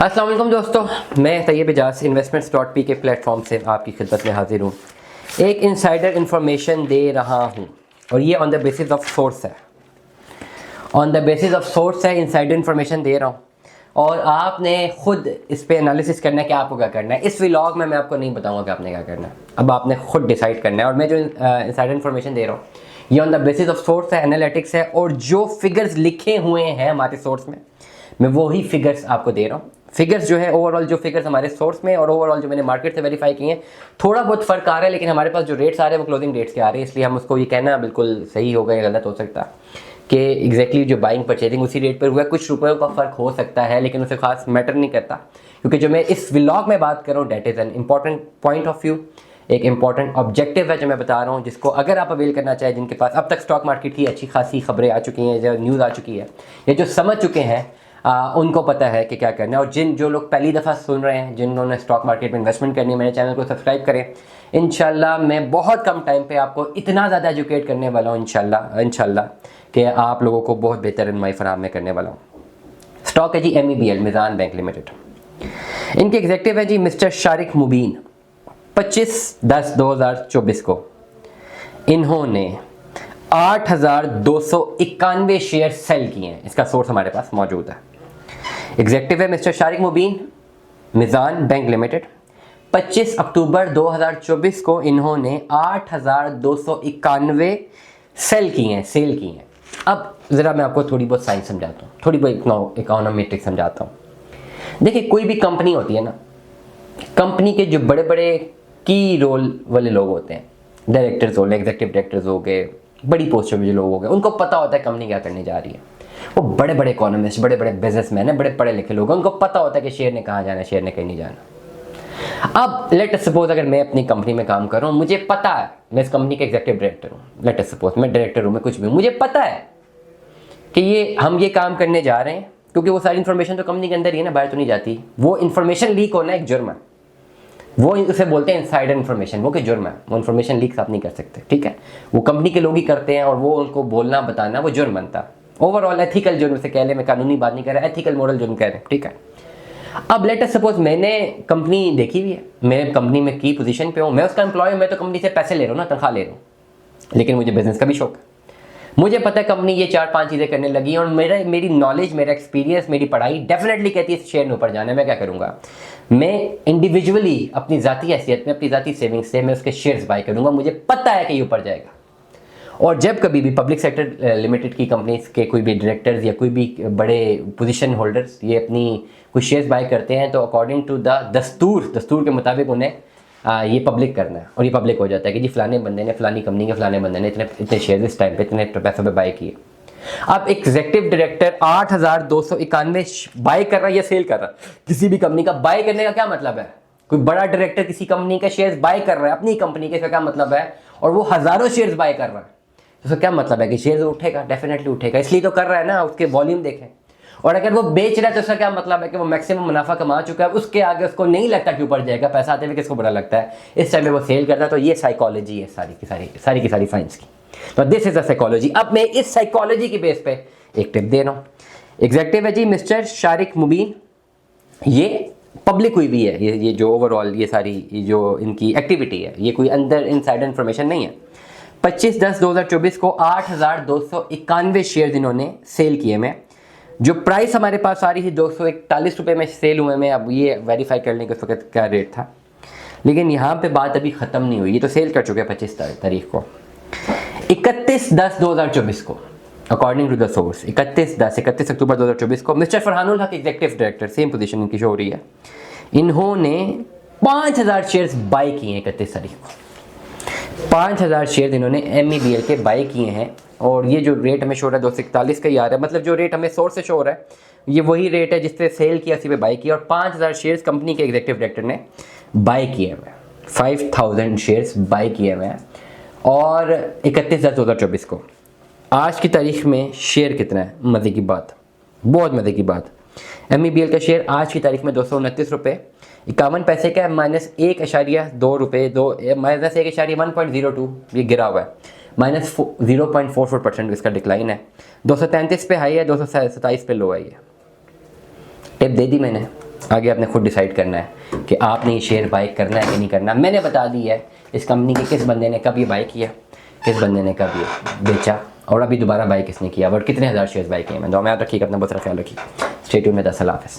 अस्सलाम वालेकुम दोस्तों, मैं तैयब इजाज़ इन्वेस्टमेंट्स.पी के प्लेटफॉर्म से आपकी खिदमत में हाजिर हूँ। एक इनसाइडर इन्फॉर्मेशन दे रहा हूँ और ये on the basis of source है। इनसाइडर इन्फॉर्मेशन दे रहा हूँ और आपने ख़ुद इस पर एनालिसिस करना है कि आपको क्या करना है। इस व्लॉग में मैं आपको नहीं बताऊँगा कि आपने क्या करना है, अब आपने ख़ुद डिसाइड करना है। और मैं जो इनसाइडर इन्फॉर्मेशन दे रहा हूँ ये on the basis of source है, एनालिटिक्स है, और जो फिगर्स लिखे हुए हैं हमारे सोर्स में मैं वही फिगर्स आपको दे रहा हूँ। फिगर्स जो है ओवरऑल जो फिगर्स हमारे सोर्स में और ओवरऑल जो मैंने मार्केट से वेरीफाई किए हैं, थोड़ा बहुत फ़र्क आ रहा है, लेकिन हमारे पास जो रेट्स आ रहे हैं वो क्लोजिंग रेट्स के आ रहे हैं, इसलिए हम उसको ये कहना बिल्कुल सही होगा या गलत हो सकता है कि एग्जैक्टली जो बाइंग परचेजिंग उसी रेट पर हुआ है। कुछ रुपयों का फ़र्क हो सकता है लेकिन उसे खास मैटर नहीं करता, क्योंकि जो मैं इस व्लॉग में बात कर रहा हूँ that is an important point of view, एक इंपॉर्टेंट ऑब्जेक्टिव है जो मैं बता रहा हूँ, जिसको अगर आप अवेल करना चाहें, जिनके पास अब तक स्टॉक मार्केट की अच्छी खासी खबरें आ चुकी हैं, जो न्यूज़ आ चुकी है या जो समझ चुके हैं, उनको पता है कि क्या करना है। और जो लोग पहली दफ़ा सुन रहे हैं, जिन्होंने स्टॉक मार्केट में इन्वेस्टमेंट करनी है, मेरे चैनल को सब्सक्राइब करें। इंशाल्लाह मैं बहुत कम टाइम पे आपको इतना ज़्यादा एजुकेट करने वाला हूँ इंशाल्लाह कि आप लोगों को बहुत बेहतर रहनुमाई फराहम में करने वाला हूँ। स्टॉक है जी MEBL, मिज़ान बैंक लिमिटेड। इनके एग्जेक्टिव है जी मिस्टर शारिक मुबीन। 25/10/2024 को इन्होंने 8,291 शेयर सेल किए हैं। इसका सोर्स हमारे पास मौजूद है। एग्जेक्टिव है मिस्टर शारिक मुबीन, मिज़ान बैंक लिमिटेड। 25 अक्टूबर 2024 को इन्होंने 8,291 सेल किए हैं। अब ज़रा मैं आपको थोड़ी बहुत साइंस समझाता हूँ, थोड़ी बहुत इकोनॉमेट्रिक समझाता हूँ। देखिए, कोई भी कंपनी होती है ना, कंपनी के जो बड़े बड़े की रोल वाले लोग होते हैं, डायरेक्टर्स हो गए, एग्जीक्यूटिव डायरेक्टर्स हो गए, बड़ी पोस्ट पे जो लोग हो गए, उनको पता होता है कंपनी क्या करने जा रही है। वो बड़े बड़े इकोनॉमिस्ट, बड़े बड़े बिजनेसमैन हैं, बड़े पढ़े लिखे लोग हैं, उनको पता होता है कि शेयर ने कहाँ जाना है, शेयर ने कहीं नहीं जाना। अब लेट अस सपोज अगर मैं अपनी कंपनी में काम कर रहा हूँ, मुझे पता है मैं इस कंपनी का एग्जीक्यूटिव डायरेक्टर हूँ, लेट अस सपोज मैं डायरेक्टर हूँ, मैं कुछ भी हूँ, मुझे पता है कि हम ये काम करने जा रहे हैं, क्योंकि वो सारी इन्फॉर्मेशन तो कंपनी के अंदर ही है ना, बाहर तो नहीं जाती। वो इन्फॉर्मेशन लीक होना एक जुर्म है, वो उसे बोलते हैं इनसाइडर इन्फॉर्मेशन, वो कि जुर्म है। वो इन्फॉर्मेशन लीक आप नहीं कर सकते, ठीक है, वो कंपनी के लोग ही करते हैं और वो उनको बोलना बताना वो जुर्म बनता है। ओवरऑल एथिकल जुर्म से कह ले, मैं कानूनी बात नहीं कर रहा, एथिकल मोरल जुर्म कह रहे हैं, ठीक है। अब लेट अस सपोज मैंने कंपनी देखी हुई है, मैं कंपनी में की पोजीशन पे हूँ, मैं उसका एम्प्लॉय हूँ, मैं तो कंपनी से पैसे ले रहा हूँ ना, तनख्वाह ले रहा हूँ, लेकिन मुझे बिजनेस का भी शौक है। मुझे पता है कंपनी ये 4-5 चीज़ें करने लगी और मेरी नॉलेज, मेरा एक्सपीरियंस, मेरी पढ़ाई डेफिनेटली कहती है इस शेयर में ऊपर जाना है। मैं क्या करूँगा, मैं इंडिविजुअली अपनी ज़ाती हैसियत में, अपनी ज़ाती सेविंग से मैं उसके शेयर्स बाय करूँगा। मुझे पता है कि ये ऊपर जाएगा। और जब कभी भी पब्लिक सेक्टर लिमिटेड की कंपनीज के कोई भी डायरेक्टर्स या कोई भी बड़े पोजीशन होल्डर्स ये अपनी कुछ शेयर्स बाय करते हैं, तो अकॉर्डिंग टू द दस्तूर के मुताबिक उन्हें ये पब्लिक करना है। और ये पब्लिक हो जाता है कि जी फलाने बंदे ने, फलानी कंपनी के फलाने बंदे ने इतने शेयर इस टाइम पे इतने पैसों पे बाय किए। अब एग्जीक्यूटिव डायरेक्टर 8,291 बाय कर रहा है या सेल कर रहा है, किसी भी कंपनी का बाय करने का क्या मतलब है? कोई बड़ा डायरेक्टर किसी कंपनी के शेयर्स बाय कर रहा है अपनी कंपनी के, इसका क्या मतलब है? और वो हजारों शेयर्स बाय कर रहा है, तो उसका क्या मतलब है कि शेयर उठेगा, डेफिनेटली उठेगा, इसलिए तो कर रहा है ना, उसके वॉल्यूम देखें। और अगर वो बेच रहा है तो उसका क्या मतलब है कि वो मैक्सिमम मुनाफा कमा चुका है, उसके आगे उसको नहीं लगता कि ऊपर जाएगा। पैसा आते हुए किसको बुरा लगता है? इस टाइम में वो सेल करता है। तो ये साइकोलॉजी है सारी की सारी साइंस की। तो दिस इज अ साइकोलॉजी। अब मैं इस साइकोलॉजी की बेस पे एक टिप दे रहा हूँ। एग्जेक्टिव है जी मिस्टर शारिक मुबीन, ये पब्लिक हुई भी है, ये जो ओवरऑल ये सारी जो इनकी एक्टिविटी है, ये कोई अंदर इनसाइडर इन्फॉर्मेशन नहीं है। 25/10/2024 को 8,291 शेयर इन्होंने सेल किए में। जो प्राइस हमारे पास आ रही थी 241 रुपये में सेल हुए में। अब ये वेरीफाई कर लें कि उस वक्त क्या रेट था, लेकिन यहाँ पे बात अभी ख़त्म नहीं हुई। ये तो सेल कर चुके हैं 25 तारीख को। 31/10/2024 को अकॉर्डिंग टू द सोर्स 31 अक्टूबर 2024 को मिस्टर फरहानुल हक एग्जीक्यूटिव डायरेक्टर, सेम पोजीशन इनकी शो हो रही है, इन्होंने 5,000 शेयर्स बाय किए हैं 31 तारीख को। 5,000 शेयर इन्होंने MEBL के बाय किए हैं। और ये जो रेट हमें शो हो रहा है 241 का ही आ रहा है, मतलब जो रेट हमें सोर्स से शो हो रहा है ये वही रेट है जिस पे सेल किया, उसी पे बाय किया। और 5,000 शेयर्स कंपनी के एग्जीक्यूटिव डायरेक्टर ने बाय किए हुए, 5,000 शेयर्स बाय किए हुए हैं। और 31/10/2024 को आज की तारीख में शेयर कितना है? मज़े की बात, बहुत मज़े की बात। MEBL का शेयर आज की तारीख में 229 रुपये 51 पैसे का है, -1.2 रुपये, -1.102 ये गिरा हुआ है, -0.44% इसका डिक्लाइन है। 233 पे हाई है, 227 पे लो है। ये टिप दे दी मैंने, आगे आपने खुद डिसाइड करना है कि आपने ये शेयर बाय करना है कि नहीं करना। मैंने बता दी है इस कंपनी के किस बंदे ने कब ये बाय किया, किस बंदे ने कब ये बेचा, और अभी दोबारा बाय किसने किया और कितने हज़ार शेयर्स बाय किए। मैं दुआ में याद रखिएगा, अपना बहुत सारा ख्याल रखिए। स्टे ट्यून्ड में। अल्लाह हाफ़िज़।